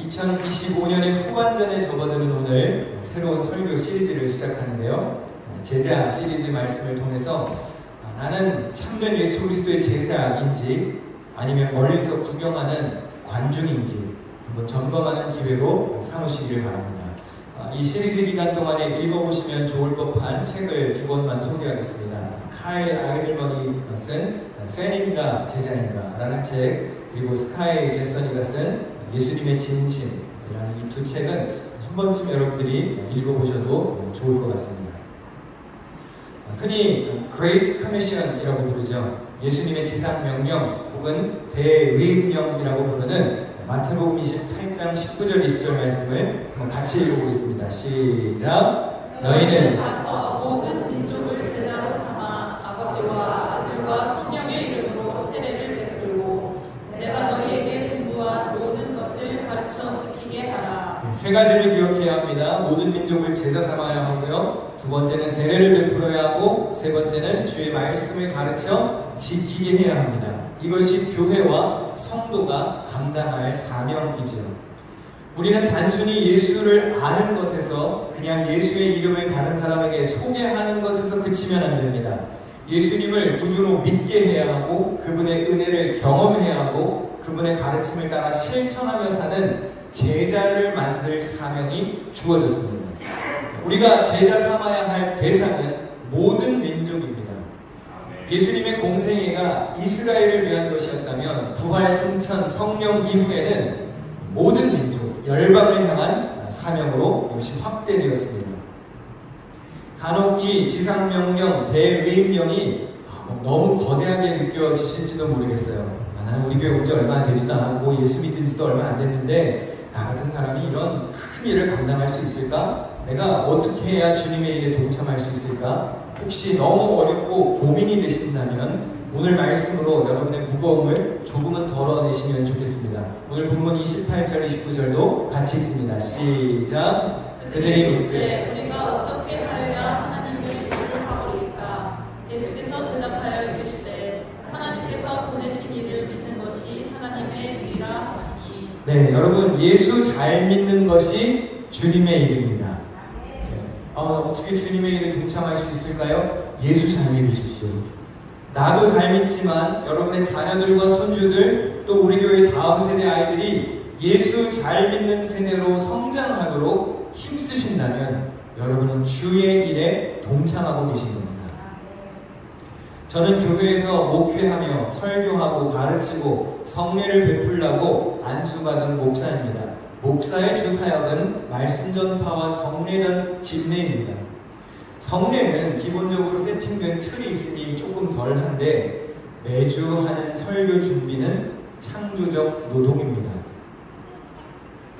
2025년의 후반전에 접어드는 오늘 새로운 설교 시리즈를 시작하는데요. 제자 시리즈 말씀을 통해서 나는 참된 예수 그리스도의 제자인지 아니면 멀리서 구경하는 관중인지 한번 점검하는 기회로 삼으시기를 바랍니다. 이 시리즈 기간 동안에 읽어보시면 좋을 법한 책을 두 권만 소개하겠습니다. 카일 아이들먼이 쓴 팬인가 제자인가 라는 책, 그리고 스카이 제서니가 쓴 예수님의 진심이라는 이 두 책은 한 번쯤 여러분들이 읽어보셔도 좋을 것 같습니다. 흔히 Great Commission이라고 부르죠. 예수님의 지상명령 혹은 대위임령이라고 부르는 마태복음 28장 19절 20절 말씀을 한번 같이 읽어보겠습니다. 시작! 너희는 가서 모든 민족을 제자로 삼아 아버지와 아들과 성령의 이름으로 세례를 베풀고 내가 너희에게 분부한 모든 것을 가르쳐 지키게 하라. 세 가지를 기억해야 합니다. 모든 민족을 제자 삼아야 하고요. 두 번째는 세례를 베풀어야 하고, 세 번째는 주의 말씀을 가르쳐 지키게 해야 합니다. 이것이 교회와 성도가 감당할 사명이지요. 우리는 단순히 예수를 아는 것에서, 그냥 예수의 이름을 다른 사람에게 소개하는 것에서 그치면 안 됩니다. 예수님을 구주로 믿게 해야 하고, 그분의 은혜를 경험해야 하고, 그분의 가르침을 따라 실천하며 사는 제자를 만들 사명이 주어졌습니다. 우리가 제자 삼아야 할 대상은 모든 민족입니다. 예수님의 공생애가 이스라엘을 위한 것이었다면 부활, 승천, 성령 이후에는 모든 민족, 열방을 향한 사명으로 이것이 확대되었습니다. 간혹 이 지상명령, 대위임령이 너무 거대하게 느껴지실지도 모르겠어요. 나는 우리 교회 온 지 얼마 되지도 않았고 예수 믿은 지도 얼마 안 됐는데 나 같은 사람이 이런 큰 일을 감당할 수 있을까? 내가 어떻게 해야 주님의 일에 동참할 수 있을까? 혹시 너무 어렵고 고민이 되신다면 오늘 말씀으로 여러분의 무거움을 조금은 덜어내시면 좋겠습니다. 오늘 본문 28절 29절도 같이 읽습니다. 시작! 그들이 묻되 우리가 어떻게 하여야 하나님의 일을 하오리까? 예수께서 대답하여 이르시되 하나님께서 보내신 이를 믿는 것이 하나님의 일이라 하시니. 네, 여러분, 예수 잘 믿는 것이 주님의 일입니다. 어떻게 주님의 일에 동참할 수 있을까요? 예수 잘 믿으십시오. 나도 잘 믿지만 여러분의 자녀들과 손주들, 또 우리 교회 다음 세대 아이들이 예수 잘 믿는 세대로 성장하도록 힘쓰신다면 여러분은 주의 일에 동참하고 계신 겁니다. 저는 교회에서 목회하며 설교하고 가르치고 성례를 베풀라고 안수받은 목사입니다. 목사의 주 사역은 말씀 전파와 성례전 집례입니다. 성례는 기본적으로 세팅된 틀이 있으니 조금 덜한데 매주 하는 설교 준비는 창조적 노동입니다.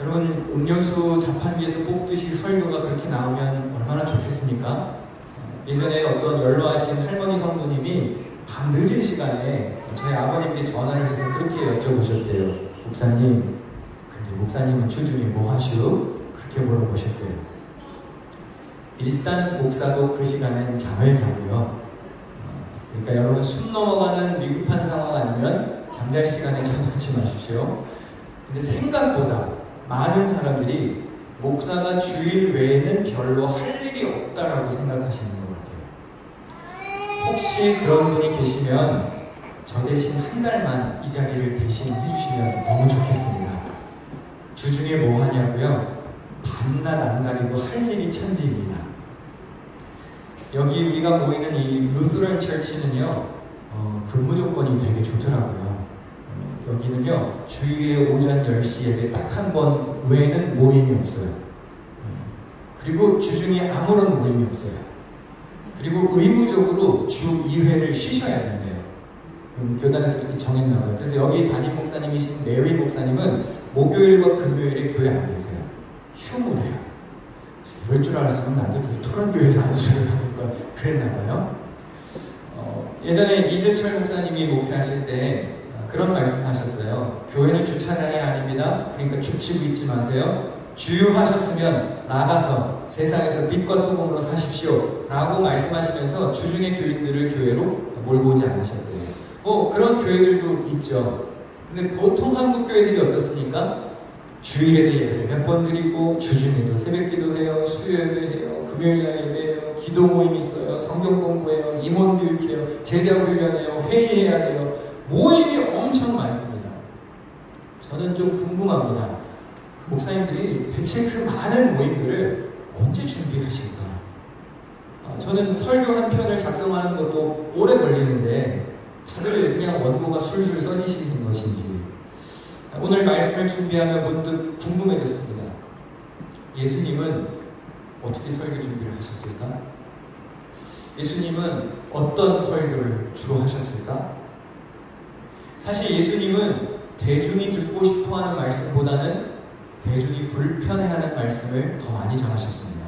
여러분, 음료수 자판기에서 뽑듯이 설교가 그렇게 나오면 얼마나 좋겠습니까? 예전에 어떤 연로하신 할머니 성도님이 밤 늦은 시간에 저희 아버님께 전화를 해서 그렇게 여쭤보셨대요. 목사님, 근데 목사님은 주중에 뭐 하시오? 그렇게 물어보셨대요. 일단 목사도 그 시간엔 잠을 자고요. 그러니까 여러분, 숨 넘어가는 위급한 상황 아니면 잠잘 시간에 전화하지 마십시오. 근데 생각보다 많은 사람들이 목사가 주일 외에는 별로 할 일이 없다라고 생각하시는 것 같아요. 혹시 그런 분이 계시면 저 대신 한 달만 이 자리를 대신 해주시면 너무 좋겠습니다. 주중에 뭐 하냐고요? 밤낮 안 가리고 할 일이 천지입니다. 여기 우리가 모이는 이 루스런 처치는요, 근무 조건이 되게 좋더라고요. 여기는요, 주일에 오전 10시에 딱 한 번 외에는 모임이 없어요. 그리고 주중에 아무런 모임이 없어요. 그리고 의무적으로 주 2회를 쉬셔야 된대요. 교단에서 그렇게 정했나봐요. 그래서 여기 담임 목사님이신 메리 목사님은 목요일과 금요일에 교회 안 계세요. 휴무래요. 그럴 줄 알았으면 나도 루터란 교회에서 안수를 하는 걸 그랬나봐요. 예전에 이재철 목사님이 목회하실 때 그런 말씀하셨어요. 교회는 주차장이 아닙니다. 그러니까 죽치고 있지 마세요. 주유하셨으면 나가서 세상에서 빛과 소금으로 사십시오 라고 말씀하시면서 주중에 교인들을 교회로 몰고 오지 않으셨대요. 그런 교회들도 있죠. 근데 보통 한국 교회들이 어떻습니까? 주일에도 예배를 몇 번 드리고 주중에도 새벽기도 해요, 수요예배 해요, 금요일날 예배해요, 기도 모임 있어요, 성경 공부해요, 임원 교육해요, 제자 훈련해요, 회의해야 돼요. 모임이 엄청 많습니다. 저는 좀 궁금합니다. 목사님들이 대체 그 많은 모임들을 언제 준비하실까? 저는 설교 한 편을 작성하는 것도 오래 걸리는데 다들 그냥 원고가 술술 써지시는 것인지 오늘 말씀을 준비하며 문득 궁금해졌습니다. 예수님은 어떻게 설교 준비를 하셨을까? 예수님은 어떤 설교를 주로 하셨을까? 사실 예수님은 대중이 듣고 싶어하는 말씀보다는 대중이 불편해하는 말씀을 더 많이 전하셨습니다.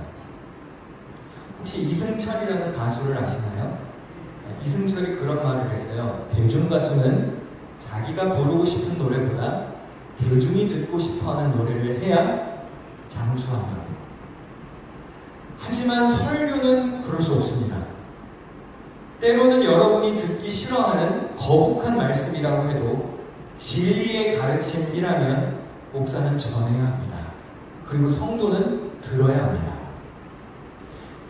혹시 이승철이라는 가수를 아시나요? 이승철이 그런 말을 했어요. 대중 가수는 자기가 부르고 싶은 노래보다 대중이 듣고 싶어하는 노래를 해야 장수한다. 하지만 설교는 그럴 수 없습니다. 때로는 여러분이 듣기 싫어하는 거북한 말씀이라고 해도 진리의 가르침이라면 목사는 전해야 합니다. 그리고 성도는 들어야 합니다.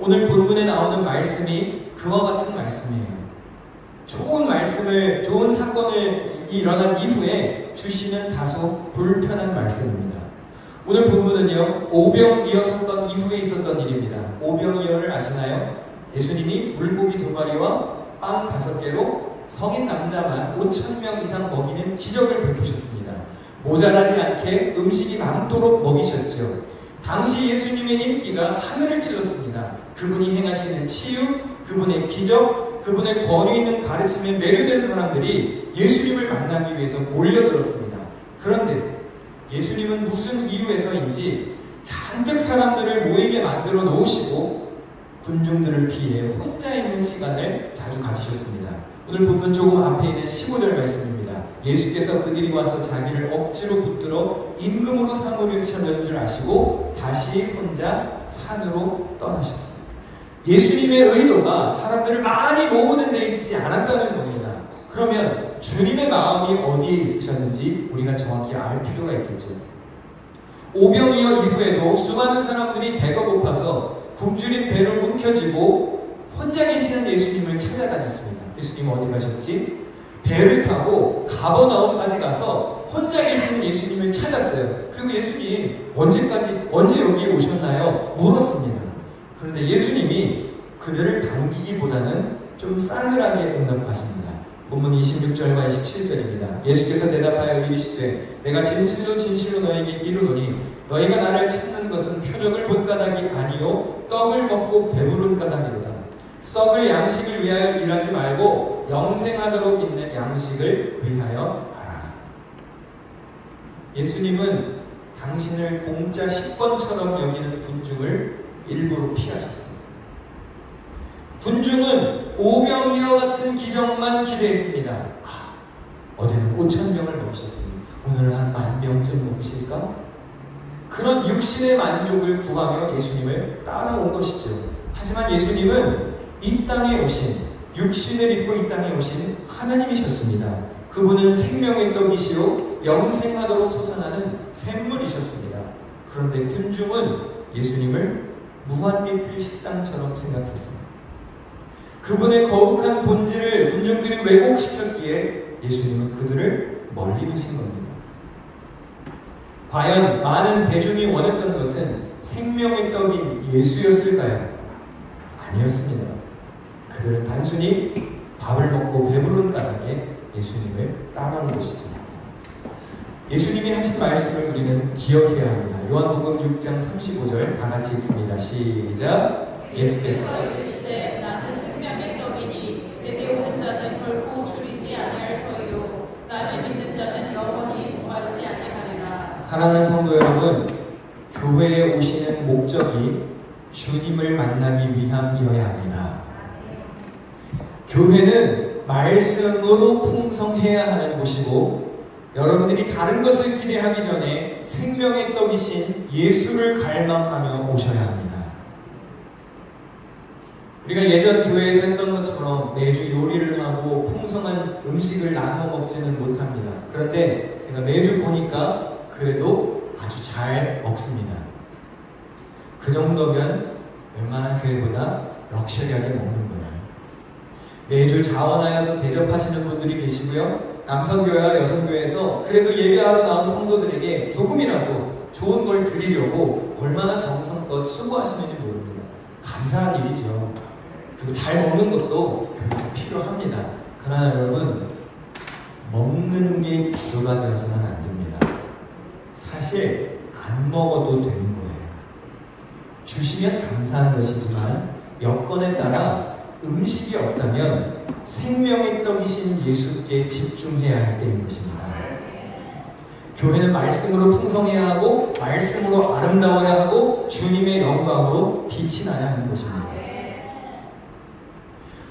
오늘 본문에 나오는 말씀이 그와 같은 말씀이에요. 좋은 말씀을, 좋은 사건을 일어난 이후에 주시는 다소 불편한 말씀입니다. 오늘 본문은요, 오병이어 사건 이후에 있었던 일입니다. 오병이어를 아시나요? 예수님이 물고기 2마리와 빵 5개로 성인 남자만 5,000명 이상 먹이는 기적을 베푸셨습니다. 모자라지 않게 음식이 남도록 먹이셨죠. 당시 예수님의 인기가 하늘을 찔렀습니다. 그분이 행하시는 치유, 그분의 기적, 그분의 권위 있는 가르침에 매료된 사람들이 예수님을 만나기 위해서 몰려들었습니다. 그런데 예수님은 무슨 이유에서인지 잔뜩 사람들을 모이게 만들어 놓으시고 군중들을 피해 혼자 있는 시간을 자주 가지셨습니다. 오늘 본문 조금 앞에 있는 15절 말씀입니다. 예수께서 그들이 와서 자기를 억지로 붙들어 임금으로 사모리셨는 줄 아시고 다시 혼자 산으로 떠나셨습니다. 예수님의 의도가 사람들을 많이 모으는 데 있지 않았다는 겁니다. 그러면 주님의 마음이 어디에 있으셨는지 우리가 정확히 알 필요가 있겠죠. 오병이어 이후에도 수많은 사람들이 배가 고파서 굶주린 배를 움켜쥐고 혼자 계시는 예수님을 찾아다녔습니다. 예수님 어디 가셨지? 배를 타고 가버나움까지 가서 혼자 계시는 예수님을 찾았어요. 그리고 예수님 언제 여기에 오셨나요? 물었습니다. 그런데 예수님이 그들을 반기기보다는 좀 싸늘하게 응답하십니다. 본문 26절과 27절입니다. 예수께서 대답하여 이르시되 내가 진실로 진실로 너에게 이르노니 너희가 나를 찾는 것은 표적을 본 까닭이 아니요 떡을 먹고 배부른 까닭이로다. 썩을 양식을 위하여 일하지 말고 영생하도록 있는 양식을 위하여 하라. 예수님은 당신을 공짜 식권처럼 여기는 군중을 일부러 피하셨습니다. 군중은 오병이어 같은 기적만 기대했습니다. 어제는 5,000명을 먹이셨으니 오늘은 한 10,000명쯤 먹으실까? 그런 육신의 만족을 구하며 예수님을 따라온 것이죠. 하지만 예수님은 이 땅에 오신, 육신을 입고 이 땅에 오신 하나님이셨습니다. 그분은 생명의 떡이시요 영생하도록 솟아나는 샘물이셨습니다. 그런데 군중은 예수님을 무한리필 식당처럼 생각했습니다. 그분의 거룩한 본질을 군중들이 왜곡시켰기에 예수님은 그들을 멀리 하신 겁니다. 과연 많은 대중이 원했던 것은 생명의 떡인 예수였을까요? 아니었습니다. 그들은 단순히 밥을 먹고 배부른 까닭에 예수님을 따라온 것이죠. 예수님이 하신 말씀을 우리는 기억해야 합니다. 요한복음 6장 35절 다 같이 읽습니다. 시작. 예수께서 이르시되 나는 생명의 떡이니 내게 오는 자는 결코 줄이지 아니할 터이요 나를 믿는 자는 영원히 목마르지 아니하리라. 사랑하는 성도 여러분, 교회에 오시는 목적이 주님을 만나기 위함이어야 합니다. 교회는 말씀으로 풍성해야 하는 곳이고 여러분들이 다른 것을 기대하기 전에 생명의 떡이신 예수를 갈망하며 오셔야 합니다. 우리가 예전 교회에서 했던 것처럼 매주 요리를 하고 풍성한 음식을 나누어 먹지는 못합니다. 그런데 제가 매주 보니까 그래도 아주 잘 먹습니다. 그 정도면 웬만한 교회보다 럭셔리하게 먹는 거예요. 매주 자원하여서 대접하시는 분들이 계시고요. 남성교회와 여성교회에서 그래도 예배하러 나온 성도들에게 조금이라도 좋은 걸 드리려고 얼마나 정성껏 수고하시는지 모릅니다. 감사한 일이죠. 그리고 잘 먹는 것도 교회에서 필요합니다. 그러나 여러분, 먹는 게 주가 되어서는 안 됩니다. 사실 안 먹어도 되는 거예요. 주시면 감사한 것이지만 여건에 따라 음식이 없다면 생명의 떡이신 예수께 집중해야 할 때인 것입니다. 교회는 말씀으로 풍성해야 하고 말씀으로 아름다워야 하고 주님의 영광으로 빛이 나야 하는 것입니다.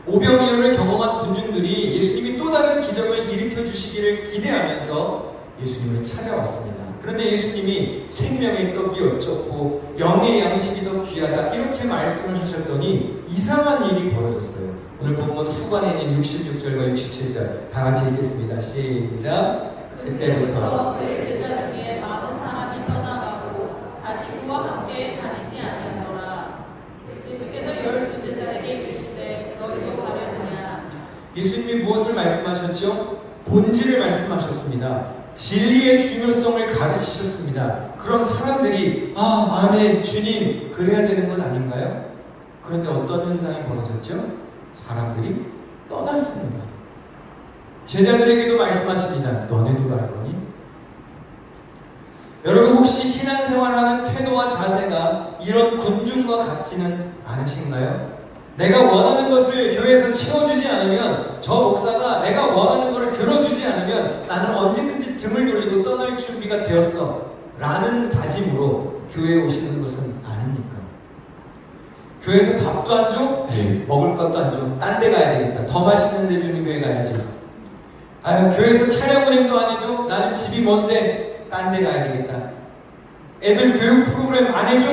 오병이어를 경험한 군중들이 예수님이 또 다른 기적을 일으켜 주시기를 기대하면서 예수님을 찾아왔습니다. 그런데 예수님이 생명의 떡이 어쩌고 영의 양식이 더 귀하다 이렇게 말씀을 하셨더니 이상한 일이 벌어졌어요. 오늘 본문 후반에 있는 66절과 67절 다 같이 읽겠습니다. 시작. 그때부터 그의 제자 중에 많은 사람이 떠나가고 다시 그와 함께 다니지 않는더라. 예수께서 12제자에게 이르시되 너희도 가려느냐. 예수님이 무엇을 말씀하셨죠? 본질을 말씀하셨습니다. 진리의 중요성을 가르치셨습니다. 그럼 사람들이 아멘 주님 그래야 되는 건 아닌가요? 그런데 어떤 현상이 벌어졌죠? 사람들이 떠났습니다. 제자들에게도 말씀하십니다. 너네도 갈 거니? 여러분 혹시 신앙생활하는 태도와 자세가 이런 군중과 같지는 않으신가요? 내가 원하는 것을 교회에서 채워주지 않으면, 저 목사가 내가 원하는 것을 들어주지 않으면 나는 언제든지 등을 돌리고 떠날 준비가 되었어 라는 다짐으로 교회에 오시는 것은 아닙니까? 교회에서 밥도 안 줘? 네. 먹을 것도 안 줘. 딴 데 가야 되겠다. 더 맛있는 데 주는 교회 가야지. 교회에서 차량 운행도 안 해줘? 나는 집이 먼데 딴 데 가야 되겠다. 애들 교육 프로그램 안 해줘?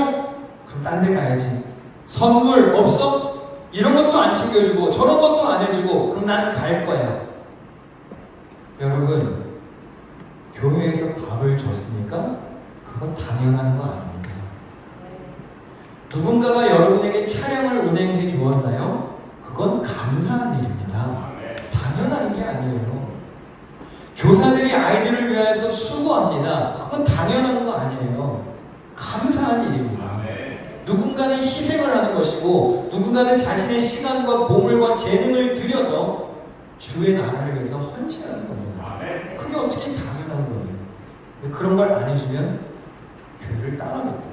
그럼 딴 데 가야지. 선물 없어? 이런 것도 안 챙겨주고 저런 것도 안 해주고 그럼 나는 갈 거야. 여러분, 교회에서 밥을 줬습니까? 그건 당연한 거 아닙니다. 누군가가 여러분에게 차량을 운행해 주었나요? 그건 감사한 일입니다. 당연한 게 아니에요. 교사들이 아이들을 위해서 수고합니다. 그건 당연한 거 아니에요. 감사한 일입니다. 누군가는 희생을 하는 것이고 누군가는 자신의 시간과 보물과 재능을 들여서 주의 나라를 위해서 헌신하는 겁니다. 그게 어떻게 당연한 거예요. 근데 그런 걸 안 해주면 교회를 떠나겠다.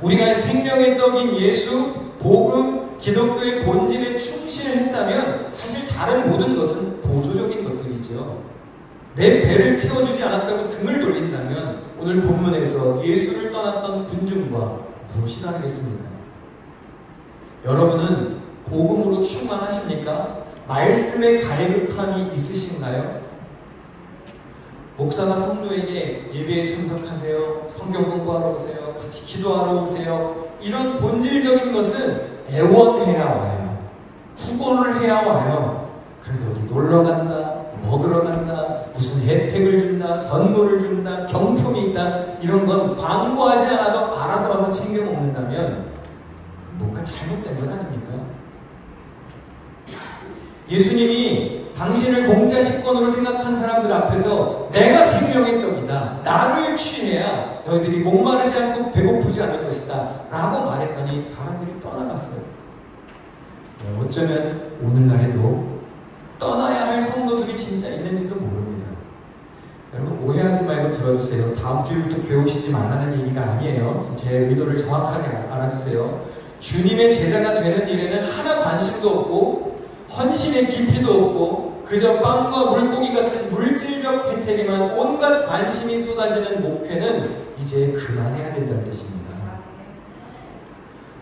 우리가 생명의 떡인 예수, 복음, 기독교의 본질에 충실했다면 사실 다른 모든 것은 보조적인 것들이죠. 내 배를 채워주지 않았다고 등을 돌린다면 오늘 본문에서 예수를 떠났던 군중과 무엇이 다르겠습니까? 여러분은 복음으로 충만하십니까? 말씀에 갈급함이 있으신가요? 목사가 성도에게 예배에 참석하세요, 성경 공부하러 오세요, 같이 기도하러 오세요, 이런 본질적인 것은 애원해야 와요. 후원을 해야 와요. 그런데 어디 놀러 간다, 먹으러 간다, 무슨 혜택을 준다, 선물을 준다, 경품이 있다, 이런 건 광고하지 않아도 알아서 와서 챙겨 먹는다면 뭔가 잘못된 건 아닙니까? 예수님이 당신을 공짜 식권으로 생각한 사람들 앞에서 내가 생명의 떡이다, 나를 취해야 너희들이 목마르지 않고 배고프지 않을 것이다 라고 말했더니 사람들이 떠나갔어요. 어쩌면 오늘날에도 떠나야 할 성도들이 진짜 있는지도 모릅니다. 여러분 오해하지 말고 들어주세요. 다음 주부터 교회 오시지 말라는 얘기가 아니에요. 제 의도를 정확하게 알아주세요. 주님의 제자가 되는 일에는 하나 관심도 없고 헌신의 깊이도 없고 그저 빵과 물고기 같은 물질적 혜택에만 온갖 관심이 쏟아지는 목회는 이제 그만해야 된다는 뜻입니다.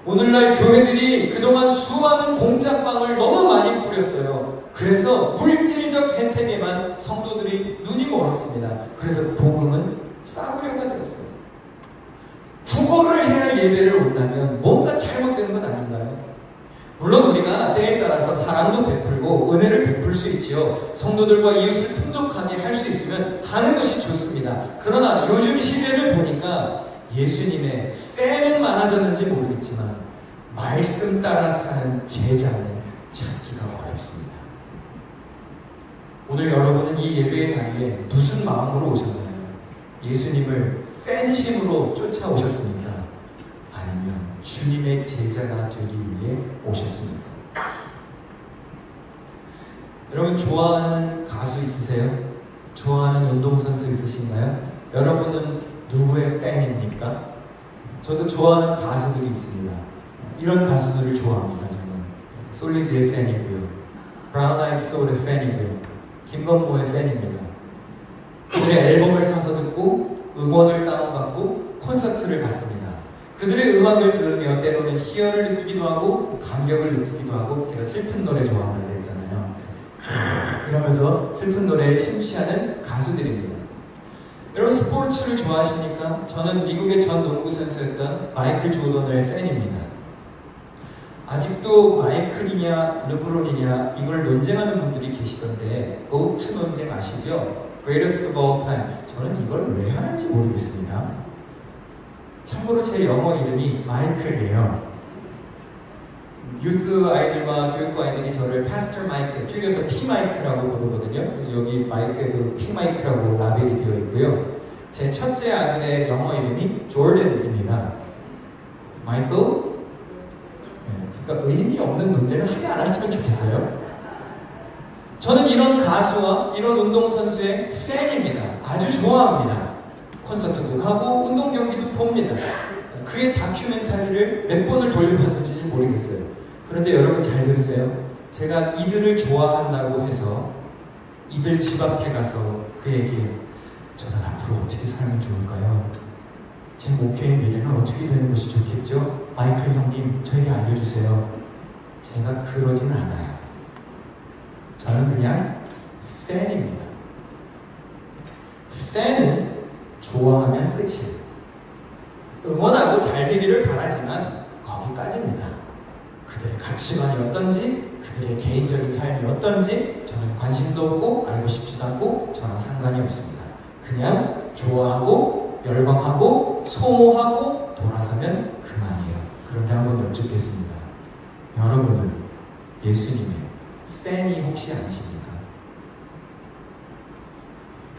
오늘날 교회들이 그동안 수많은 공짜빵을 너무 많이 뿌렸어요. 그래서 물질적 혜택에만 성도들이 눈이 멀었습니다. 그래서 복음은 싸구려가 되었어요. 국어를 해야 예배를 온다면 뭔가 잘못된 것 아닌가요? 물론 우리가 때에 따라서 사랑도 베풀고 은혜를 베풀 수 있지요. 성도들과 이웃을 풍족하게 할 수 있으면 하는 것이 좋습니다. 그러나 요즘 시대를 예수님의 팬은 많아졌는지 모르겠지만 말씀 따라 사는 제자는 찾기가 어렵습니다. 오늘 여러분은 이 예배의 자리에 무슨 마음으로 오셨나요? 예수님을 팬심으로 쫓아오셨습니까? 아니면 주님의 제자가 되기 위해 오셨습니까? 여러분 좋아하는 가수 있으세요? 좋아하는 운동선수 있으신가요? 여러분은 누구의 팬입니까? 저도 좋아하는 가수들이 있습니다. 이런 가수들을 좋아합니다. 저는 솔리드의 팬이고요, 브라운 아이드 소울의 팬이고요, 김건모의 팬입니다. 그들의 앨범을 사서 듣고 응원을 다운받고 콘서트를 갔습니다. 그들의 음악을 들으며 때로는 희열을 느끼기도 하고 감격을 느끼기도 하고, 제가 슬픈 노래 좋아한다고 그랬잖아요. 이러면서 슬픈 노래에 심취하는 가수들입니다. 여러분 스포츠를 좋아하십니까? 저는 미국의 전 농구 선수였던 마이클 조던의 팬입니다. 아직도 마이클이냐 르브론이냐 이걸 논쟁하는 분들이 계시던데, 고트 논쟁 아시죠? Greatest of all time. 저는 이걸 왜 하는지 모르겠습니다. 참고로 제 영어 이름이 마이클이에요. 유스 아이들과 교육부 아이들이 저를 파스터 마이크, 줄여서 P-마이크라고 부르거든요. 그래서 여기 마이크에도 P-마이크라고 라벨이 되어 있고요. 제 첫째 아들의 영어 이름이 조던입니다. 마이클? 네, 그러니까 의미 없는 논쟁을 하지 않았으면 좋겠어요. 저는 이런 가수와 이런 운동선수의 팬입니다. 아주 좋아합니다. 콘서트도 가고 운동 경기도 봅니다. 그의 다큐멘터리를 몇 번을 돌려봤는지 모르겠어요. 그런데 여러분 잘 들으세요. 제가 이들을 좋아한다고 해서 이들 집 앞에 가서 그에게 저는 앞으로 어떻게 살면 좋을까요? 제 목회의 미래는 어떻게 되는 것이 좋겠죠? 마이클 형님 저에게 알려주세요. 제가 그러진 않아요. 저는 그냥 팬입니다. 팬은 좋아하면 끝이에요. 응원하고 잘 되기를 바라지만 거기까지입니다. 그들의 가치관이 어떤지, 그들의 개인적인 삶이 어떤지 저는 관심도 없고 알고 싶지도 않고 저랑 상관이 없습니다. 그냥 좋아하고 열광하고 소모하고 돌아서면 그만이에요. 그런데 한번 여쭙겠습니다. 여러분은 예수님의 팬이 혹시 아니십니까?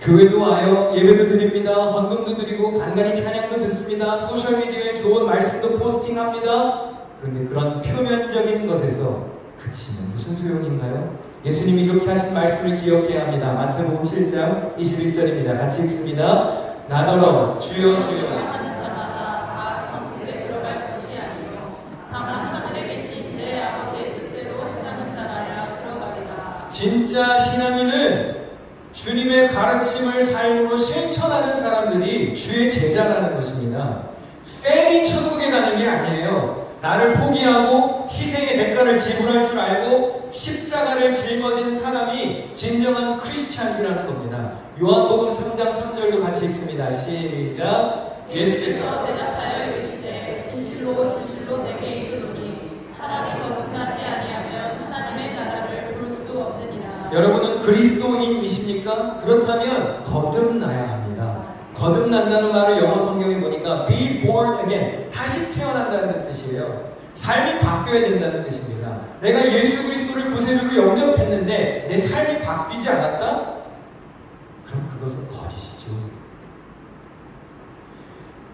교회도 와요, 예배도 드립니다, 헌금도 드리고 간간히 찬양도 듣습니다, 소셜미디어에 좋은 말씀도 포스팅합니다. 그런데 그런 표면적인 것에서 그치면 무슨 소용인가요? 예수님이 이렇게 하신 말씀을 기억해야 합니다. 마태복음 7장 21절입니다. 같이 읽습니다. 나더러 주여 주여 하는 자마다 다 천국에 들어갈 것이 아니요 다만 하늘에 계신 내 아버지의 뜻대로 행하는 자라야 들어가리라. 진짜 신앙인은 주님의 가르침을 삶으로 실천하는 사람들이 주의 제자라는 것입니다. 팬이 천국에 가는 게 아니에요. 나를 포기하고 희생의 대가를 지불할 줄 알고 십자가를 짊어진 사람이 진정한 크리스찬이라는 겁니다. 요한복음 3장 3절도 같이 읽습니다. 시작. 예수께서 대답하여 이르시되 진실로 진실로 내게 이르노니 사람이 거듭나지 아니하면 하나님의 나라를 볼 수 없느니라. 여러분은 그리스도인이십니까? 그렇다면 거듭나야 합니다. 거듭난다는 말을 영어 성경에 보니까 be born again, 다시 태어난다는 뜻이에요. 삶이 바뀌어야 된다는 뜻입니다. 내가 예수 그리스도를 구세주로 영접했는데 내 삶이 바뀌지 않았다? 그럼 그것은 거짓이죠.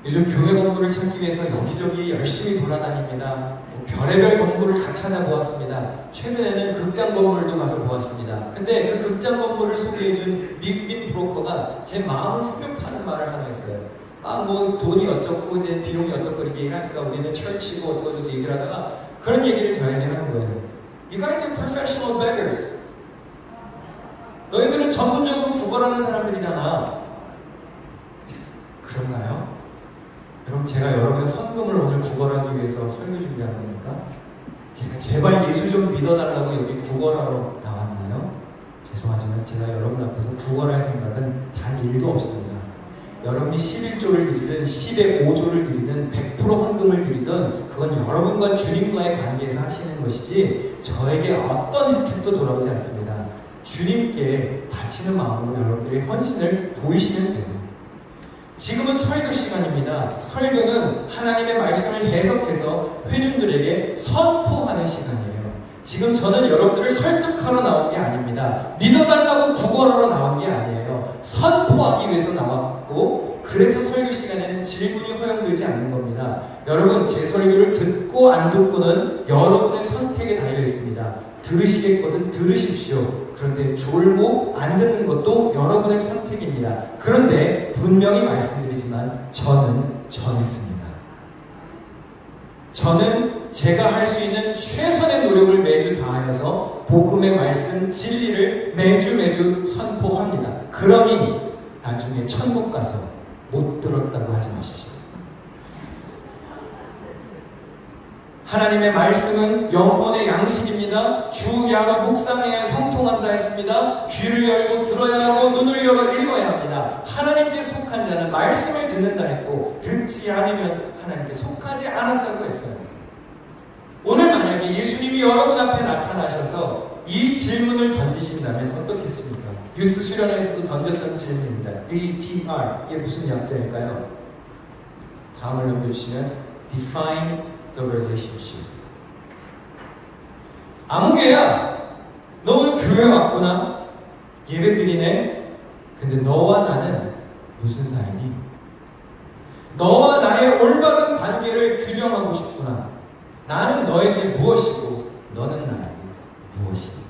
요즘 교회 건물을 찾기 위해서 여기저기 열심히 돌아다닙니다. 별의별 건물을 다 찾아보았습니다. 최근에는 극장 건물도 가서 보았습니다. 근데 그 극장 건물을 소개해준 미국인 브로커가 제 마음을 후벼 파는 말을 하나 했어요. 뭐 돈이 어쩌고 이제 비용이 어쩌고 이렇게 얘기를 하니까 우리는 철치고 어쩌고 얘기를 하다가 그런 얘기를 저에게 하는 거예요. You guys are professional beggars. 너희들은 전문적으로 구걸하는 사람들이잖아. 그런가요? 그럼 제가 여러분의 헌금을 오늘 구걸하기 위해서 설교 준비한 겁니까? 제가 제발 예수 좀 믿어달라고 여기 구걸하러 나왔나요? 죄송하지만 제가 여러분 앞에서 구걸할 생각은 단 1도 없습니다. 여러분이 11조를 드리든 10의 5조를 드리든 100% 헌금을 드리든 그건 여러분과 주님과의 관계에서 하시는 것이지 저에게 어떤 혜택도 돌아오지 않습니다. 주님께 바치는 마음으로 여러분들의 헌신을 보이시면 돼요. 지금은 설교 시간입니다. 설교는 하나님의 말씀을 해석해서 회중들에게 선포하는 시간이에요. 지금 저는 여러분들을 설득하러 나온 게 아닙니다. 믿어달라고 구걸하러 나온 게 아니에요. 선포하기 위해서 나왔고, 그래서 설교 시간에는 질문이 허용되지 않는 겁니다. 여러분, 제 설교를 듣고 안 듣고는 여러분의 선택에 달려 있습니다. 들으시겠거든 들으십시오. 그런데 졸고 안 듣는 것도 여러분의 선택입니다. 그런데 분명히 말씀드리지만 저는 정했습니다. 저는 제가 할 수 있는 최선의 노력을 매주 다하여서 복음의 말씀, 진리를 매주 선포합니다. 그러니 나중에 천국 가서 못 들었다고 하지 마십시오. 하나님의 말씀은 영혼의 양식입니다. 주 야로 묵상해야 형통한다 했습니다. 귀를 열고 들어야 하고 눈을 열어 읽어야 합니다. 하나님께 속한 자는 말씀을 듣는다 했고, 듣지 않으면 하나님께 속하지 않았다고 했어요. 오늘 만약에 예수님이 여러분 앞에 나타나셔서 이 질문을 던지신다면 어떻겠습니까? 뉴스 수련회에서도 던졌던 질문입니다. DTR, 이게 무슨 약자일까요? 다음을 넘겨주시면 Define the relationship. 아무개야, 너 오늘 교회 왔구나? 예배 드리네? 근데 너와 나는 무슨 사이니? 너와 나의 올바른 관계를 규정하고 싶구나. 나는 너에게 무엇이고 너는 나에게 무엇이니?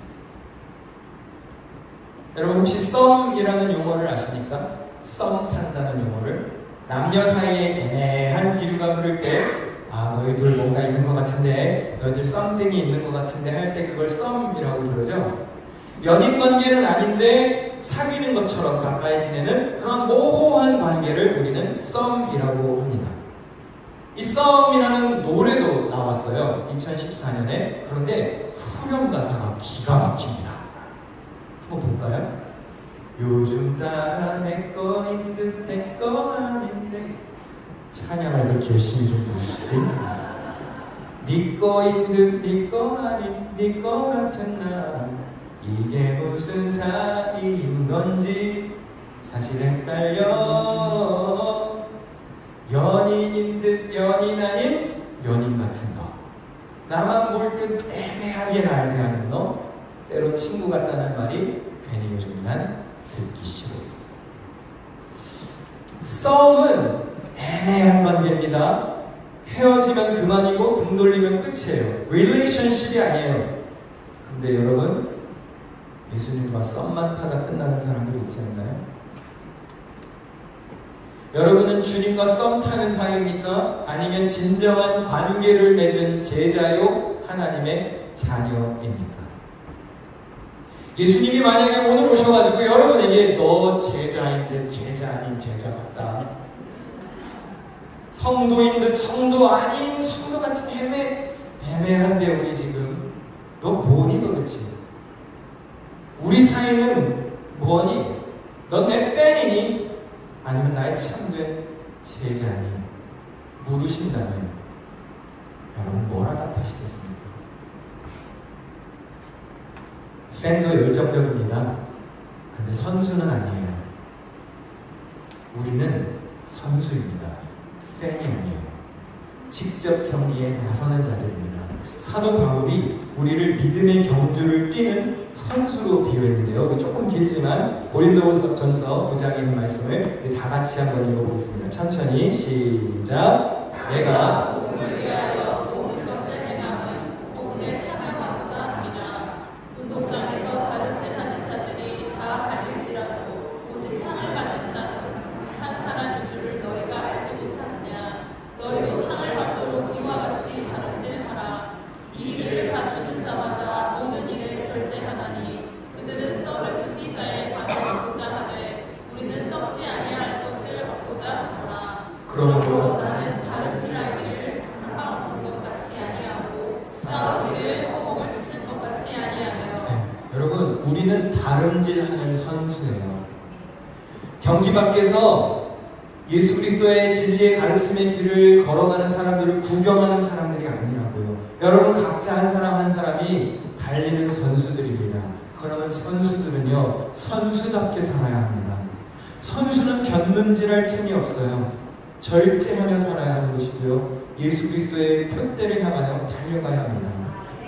여러분 혹시 썸이라는 용어를 아십니까? 썸 탄다는 용어를. 남녀 사이에 애매한 기류가 흐를 때 너희들 뭔가 있는 것 같은데, 너희들 썸띵이 있는 것 같은데 할 때 그걸 썸이라고 부르죠. 연인 관계는 아닌데 사귀는 것처럼 가까이 지내는 그런 모호한 관계를 우리는 썸이라고 합니다. 이 썸이라는 노래도 나왔어요. 2014년에. 그런데 후렴 가사가 기가 막힙니다. 한번 볼까요? 요즘 따라 내 거인 듯 내 거 아닌데 찬양을 그렇게 열심히 좀 부르시지? 네 거인 듯 네 거 아닌 네 거 같은 나 이게 무슨 사이인 건지 사실 헷갈려. 연인인 듯 연인 아닌 연인 같은 너, 나만 볼 듯 애매하게 날 대하는 너, 때론 친구 같다는 말이 괜히 요즘 난 듣기 싫어했어. 썸은 애매한 관계입니다. 헤어지면 그만이고 등 돌리면 끝이에요. relationship이 아니에요. 근데 여러분, 예수님과 썸만 타다 끝나는 사람들 있지 않나요? 여러분은 주님과 썸 타는 사이입니까? 아니면 진정한 관계를 맺은 제자요? 하나님의 자녀입니까? 예수님이 만약에 오늘 오셔가지고 여러분에게 너 제자인 듯 제자 아닌 제자 같다, 성도인 듯 성도 아닌 성도 같은 애매한데 우리 지금 너 뭐니 도대체? 우리 사이는 뭐니? 넌 내 팬이니? 아니면 나의 참된 제자니? 물으신다면 여러분 뭐라 답하시겠습니까? 팬도 열정적입니다. 근데 선수는 아니에요. 우리는 선수입니다. 팬이 아니에요. 직접 경기에 나서는 자들입니다. 사도 바울이 우리를 믿음의 경주를 뛰는 선수로 비유했는데요. 조금 길지만 고린도전서 9장에 있는 말씀을 우리 다 같이 한번 읽어보겠습니다. 천천히 시작. 내가 복음을 위하여 모든 것을 행함은 복음에 참여하고자 함이라. 운동장에서 다름질하는 자들이 다 갈릴지라도 오직 상을 받는 자는 한 사람인 줄을 너희가 알지 못하느냐. 너희도 상을 받도록 이와 같이 다름질하라. 이 일을 갖추는 자마다 모든 일에 절제하나니 그들은 썩을 쓰기 자의 관을 얻고자 하되 우리는 썩지 아니할 것을 얻고자 하노라. 그러므로 나는 다름질하기를 한방 없는 것 같이 아니하고 싸우기를 허공을 치는 것 같이 아니하며. 여러분, 우리는 다름질하는 선수예요. 경기 밖에서 예수 그리스도의 진리의 가르침의 길을 걸어가는 사람들을 구경하는 사람들이 아니라고요. 여러분 각자 한 사람 한 사람이 달리는 선수들입니다. 그러면 선수들은요, 선수답게 살아야 합니다. 선수는 곁눈질할 틈이 없어요. 절제하며 살아야 하는 것이고요. 예수 그리스도의 표대를 향하여 달려가야 합니다.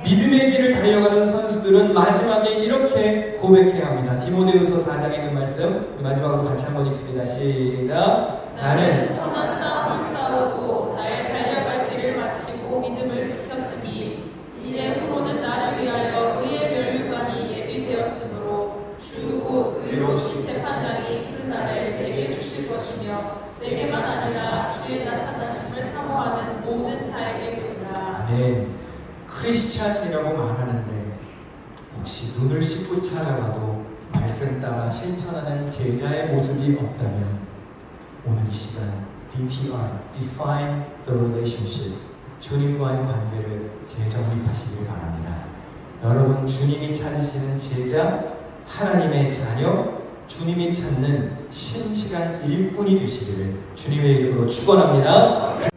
믿음의 길을 달려가는 선수들은 마지막에 이렇게 고백해야 합니다. 디모데후서 4장에 있는 말씀 마지막으로 같이 한번 읽습니다. 시작. 나는 선한 싸움을 싸우고 나의 달려갈 길을 마치고 믿음을 지켰으니 이제 후로는 나를 위하여 의의 면류관이 예비되었으므로 주 곧 의로우신 재판장이 그 날에 내게 주실 것이며 내게만 아니라 주의 나타나심을 사모하는 모든 자에게 되리라. 아멘. 크리스찬이라고 말하는데 혹시 눈을 씻고 찾아가도 말씀 따라 실천하는 제자의 모습이 없다면 오늘 이 시간 DTR, Define the Relationship, 주님과의 관계를 재정립하시길 바랍니다. 여러분, 주님이 찾으시는 제자, 하나님의 자녀, 주님이 찾는 신실한 일꾼이 되시기를 주님의 이름으로 축원합니다.